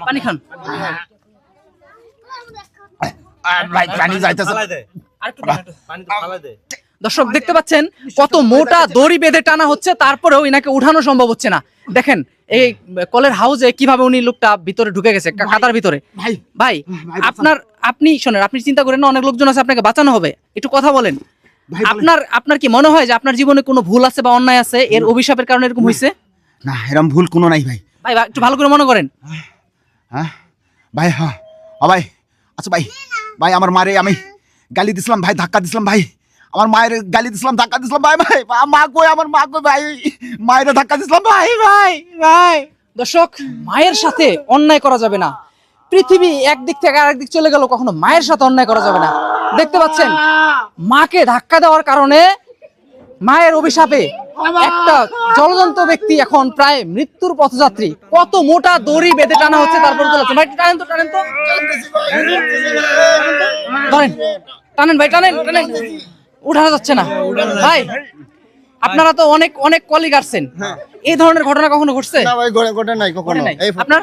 পানি খান। দর্শক দেখতে পাচ্ছেন কত মোটা দড়ি বেঁধে টানা হচ্ছে, তারপরেও ইনাকে উঠানো সম্ভব হচ্ছে না। দেখেন এই কলের হাউসে কিভাবে উনি লোকটা ভিতরে ঢুকে গেছে কাতার ভিতরে। ভাই আপনি শোনেন, আপনি চিন্তা করেন না অনেক লোকজন আছে, আপনাকে বাঁচানো হবে, একটু কথা বলেন। আপনার কি মনে হয় যে আপনার জীবনে কোনো ভুল আছে বা অন্যায় আছে, এর অভিশাপের কারণে এরকম হয়েছে? না, এরকম ভুল কোনো নাই ভাই। ভাই একটু ভালো করে মনে করেন। হ্যাঁ ভাই, হ্যাঁ ভাই। আচ্ছা ভাই, ভাই আমার মারে আমি গালি দিছিলাম ভাই, ধাক্কা দিছিলাম ভাই, আমার মায়ের গালি দিছিলাম, ধাক্কা দিছিলাম ভাই। ভাই মা কই, আমার মা কই ভাই, মায়ের ধাক্কা দিছিলাম ভাই। ভাই ভাই দর্শক, মায়ের সাথে অন্যায় করা যাবে না। পৃথিবী একদিক থেকে আরেক দিক চলে গেল, কখনো মায়ের সাথে অন্যায় করা যাবে না। দেখতে পাচ্ছেন মাকে ধাক্কা দেওয়ার কারণে মায়ের অভিশাপে একটা জলজন্ত ব্যক্তি এখন প্রায় মৃত্যুর পথযাত্রী। কত মোটা দড়ি বেঁধে টানা হচ্ছে, তারপরে চলে ভাই টানেন তো ধরেন, টানেন ভাই, টানেন। উঠানো যাচ্ছে না ভাই। আপনারা তো অনেক কলিগ আসছেন, এই ধরনের ঘটনা কখনো ঘটছে? না ভাই, ঘটে নাই কখনো। আপনার